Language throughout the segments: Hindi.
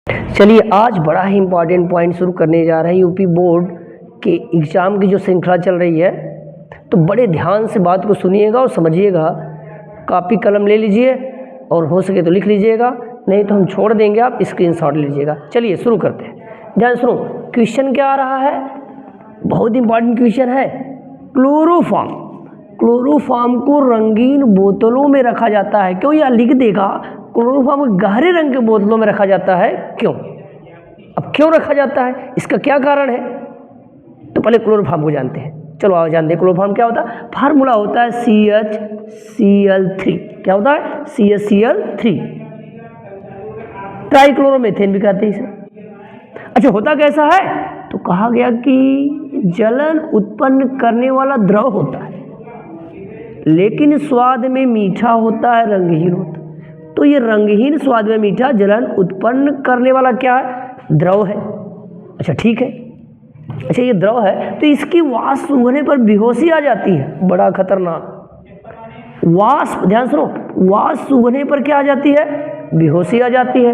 चलिए आज बड़ा ही इम्पॉर्टेंट पॉइंट शुरू करने जा रहे हैं। यूपी बोर्ड के एग्ज़ाम की जो श्रृंखला चल रही है, तो बड़े ध्यान से बात को सुनिएगा और समझिएगा। कॉपी कलम ले लीजिए और हो सके तो लिख लीजिएगा, नहीं तो हम छोड़ देंगे, आप स्क्रीनशॉट लीजिएगा। चलिए शुरू करते हैं। ध्यान सुनो, क्वेश्चन क्या आ रहा है, बहुत इंपॉर्टेंट क्वेश्चन है। क्लोरोफॉर्म को रंगीन बोतलों में रखा जाता है क्यों? या लिख देगा क्लोरोफॉर्म को गहरे रंग के बोतलों में रखा जाता है क्यों? अब क्यों रखा जाता है, इसका क्या कारण है? तो पहले क्लोरोफॉर्म को जानते हैं। चलो आओ जानते हैं क्लोरोफॉर्म क्या होता है। फार्मूला होता है CHCl3। क्या होता है? CHCl3। ट्राइक्लोरोमेथेन भी कहते हैं इसे। अच्छा, होता कैसा है? तो कहा गया कि जलन उत्पन्न करने वाला द्रव होता है, लेकिन स्वाद में मीठा होता है, रंगहीन होता है। तो ये रंगहीन स्वाद में मीठा जलन उत्पन्न करने वाला क्या है? द्रव है। अच्छा ठीक है। अच्छा ये द्रव है तो इसकी वाष्प सूंघने पर बेहोशी आ जाती है, बड़ा खतरनाक। वाष्प, ध्यान सुनो, वाष्प सूंघने पर क्या आ जाती है? बेहोशी आ जाती है।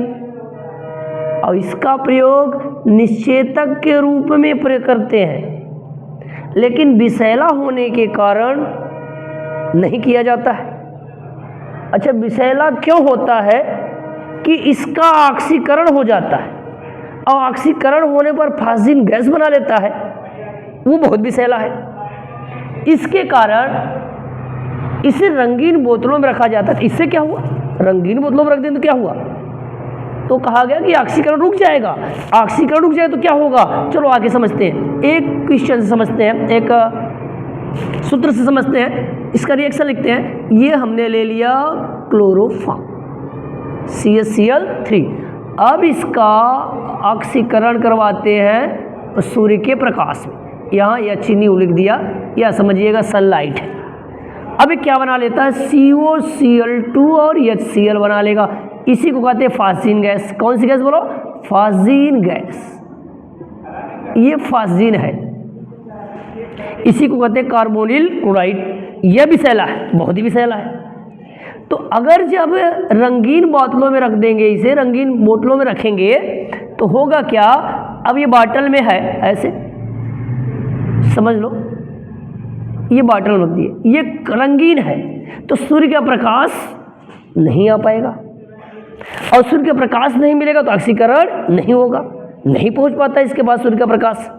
और इसका प्रयोग निश्चेतक के रूप में प्रयोग करते हैं, लेकिन विषैला होने के कारण नहीं किया जाता है। अच्छा, विषैला क्यों होता है? कि इसका ऑक्सीकरण हो जाता है, और ऑक्सीकरण होने पर फास्जिन गैस बना लेता है, वो बहुत विषैला है। इसके कारण इसे रंगीन बोतलों में रखा जाता है। इससे क्या हुआ? रंगीन बोतलों में रख दें तो क्या हुआ? तो कहा गया कि ऑक्सीकरण रुक जाएगा। ऑक्सीकरण रुक जाएगा तो क्या होगा? चलो आगे समझते हैं, एक क्वेश्चन से समझते हैं, एक सूत्र से समझते हैं, इसका रिएक्शन लिखते हैं। ये हमने ले लिया क्लोरोफॉर्म CHCl3। अब इसका ऑक्सीकरण करवाते हैं सूर्य के प्रकाश में। यहाँ यह चीनी लिख दिया, या समझिएगा सनलाइट है। अब क्या बना लेता है? COCl2 और HCl बना लेगा। इसी को कहते हैं फास्जिन गैस। कौन सी गैस बोलो? फास्जिन गैस। ये फास्जिन है, इसी को कहते हैं कार्बोनिल क्लोराइड। यह विषैला है, बहुत ही विषैला है। तो अगर जब रंगीन बोतलों में रख देंगे, इसे रंगीन बोतलों में रखेंगे तो होगा क्या? अब ये बॉटल में है, ऐसे समझ लो, ये बॉटल रख दिए, ये रंगीन है, तो सूर्य का प्रकाश नहीं आ पाएगा, और सूर्य का प्रकाश नहीं मिलेगा तो ऑक्सीकरण नहीं होगा, नहीं पहुंच पाता इसके पास सूर्य का प्रकाश,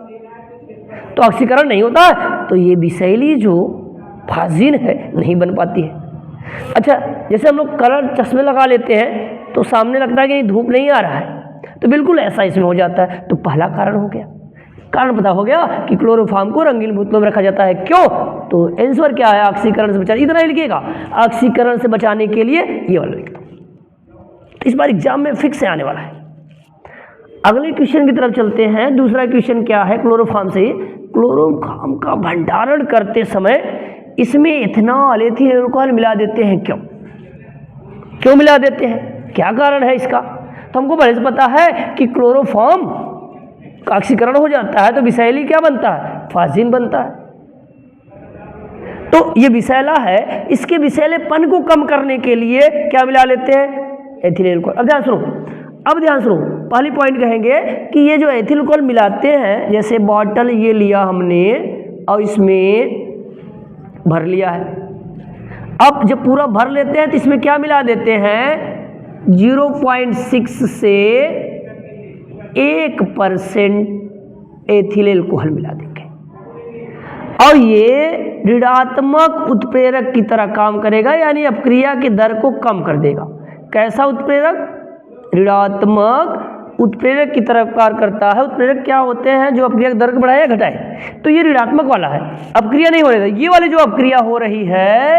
तो ऑक्सीकरण नहीं होता है, तो ये विषैली जो फास्जिन है नहीं बन पाती है। अच्छा, जैसे हम लोग कलर चश्मे लगा लेते हैं तो सामने लगता है कि धूप नहीं आ रहा है, तो बिल्कुल ऐसा इसमें हो जाता है। तो पहला कारण हो गया, कारण पता हो गया कि क्लोरोफॉर्म को रंगीन बोतलों में रखा जाता है क्यों? तो आंसर क्या है? ऑक्सीकरण से बचाने, इतना ही लिखिएगा, ऑक्सीकरण से बचाने के लिए ये वाला लिख दो। इस बार एग्जाम में फिक्स से आने वाला है। अगले क्वेश्चन की तरफ चलते हैं। दूसरा क्वेश्चन क्या है? क्लोरोफॉर्म से क्लोरोफॉर्म का भंडारण करते समय इसमें इथेनॉल, एथिल अल्कोहल मिला देते हैं क्यों? क्यों मिला देते हैं? क्या कारण है इसका? तो हमको पहले से पता है कि क्लोरोफॉर्म का ऑक्सीकरण हो जाता है तो विषैली क्या बनता है? फास्जिन बनता है। तो ये विषैला है, इसके विषैलेपन को कम करने के लिए क्या मिला लेते हैं? Ethyl alcohol. अब ध्यान सुनो, पहली पॉइंट कहेंगे कि ये जो एथिल अल्कोहल मिलाते हैं, जैसे बॉटल ये लिया हमने और इसमें भर लिया है। अब जब पूरा भर लेते हैं तो इसमें क्या मिला देते हैं? 0.6 से 1% एथिल अल्कोहल मिला देंगे, और ये ऋणात्मक उत्प्रेरक की तरह काम करेगा, यानी अपक्रिया की दर को कम कर देगा। कैसा उत्प्रेरक? ऋणात्मक उत्प्रेरक की तरफ कार्य करता है। उत्प्रेरक क्या होते हैं? जो अपक्रिया दर को बढ़ाए या घटाए। तो ये ऋणात्मक वाला है, अपक्रिया नहीं हो रही है। ये वाली जो अपक्रिया हो रही है,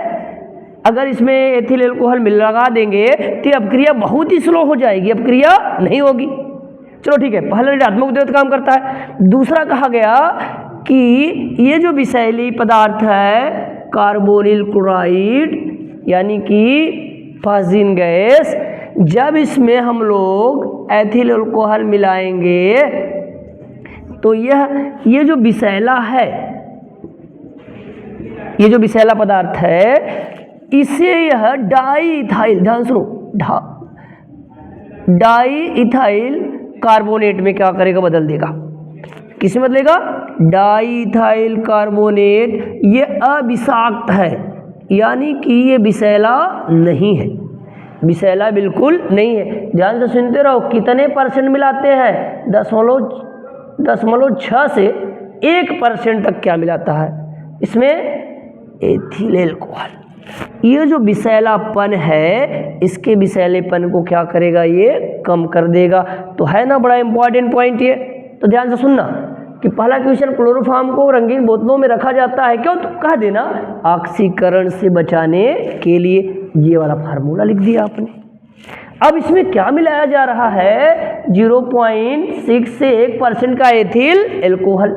अगर इसमें एथिल अल्कोहल लगा देंगे तो ये अपक्रिया बहुत ही स्लो हो जाएगी, अपक्रिया नहीं होगी। चलो ठीक है, पहले ऋणात्मक उत्प्रेरक काम करता है। दूसरा कहा गया कि ये जो विषैली पदार्थ है कार्बोनिल क्लोराइड, यानी कि फास्जिन गैस, जब इसमें हम लोग एथिल अल्कोहल मिलाएंगे तो ये जो विषैला है, ये जो विषैला पदार्थ है, इसे यह डाई इथाइल, ध्यान सुनो, डाई इथाइल कार्बोनेट में क्या करेगा, बदल देगा। किस में बदलेगा, डाइथाइल कार्बोनेट। ये अविषाक्त है, यानी कि ये विषैला नहीं है, विषैला बिल्कुल नहीं है। ध्यान से सुनते रहो, कितने परसेंट मिलाते हैं, 0.6 से 1% तक क्या मिलाता है इसमें, एथिल एल्कोहल। ये जो विषैलापन है, इसके विषैलेपन को क्या करेगा, ये कम कर देगा। तो है ना बड़ा इंपॉर्टेंट पॉइंट ये। तो ध्यान से सुनना कि पहला क्वेश्चन, क्लोरोफॉर्म को रंगीन बोतलों में रखा जाता है क्यों, तो कह देना ऑक्सीकरण से बचाने के लिए। ये वाला फार्मूला लिख दिया आपने। अब इसमें क्या मिलाया जा रहा है, 0.6 से 1% का एथिल एल्कोहल,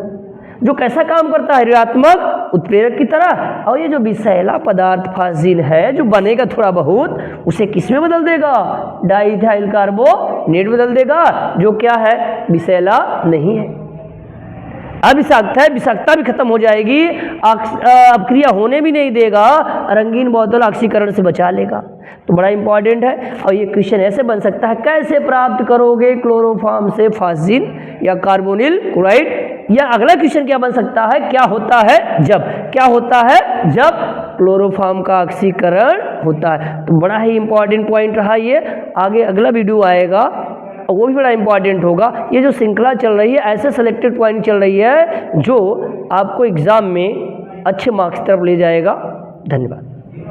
जो कैसा काम करता है, ऋणात्मक उत्प्रेरक की तरह। और ये जो विषैला पदार्थ फाजिल है, जो बनेगा थोड़ा बहुत, उसे किस में बदल देगा, डाइथाइल कार्बोनेट बदल देगा, जो क्या है, विषैला नहीं है, अविषाक्त है। विषाक्तता भी खत्म हो जाएगी, अपक्रिया होने भी नहीं देगा, रंगीन बोतल ऑक्सीकरण से बचा लेगा। तो बड़ा इंपॉर्टेंट है। और ये क्वेश्चन ऐसे बन सकता है, कैसे प्राप्त करोगे क्लोरोफॉर्म से फाजिल या कार्बोनिल क्लोराइड। या अगला क्वेश्चन क्या बन सकता है, क्या होता है जब, क्या होता है जब क्लोरोफॉर्म का ऑक्सीकरण होता है। तो बड़ा ही इंपॉर्टेंट पॉइंट रहा ये। आगे अगला वीडियो आएगा, वो भी बड़ा इंपॉर्टेंट होगा। ये जो श्रृंखला चल रही है, ऐसे सेलेक्टेड पॉइंट चल रही है जो आपको एग्जाम में अच्छे मार्क्स तरफ ले जाएगा। धन्यवाद।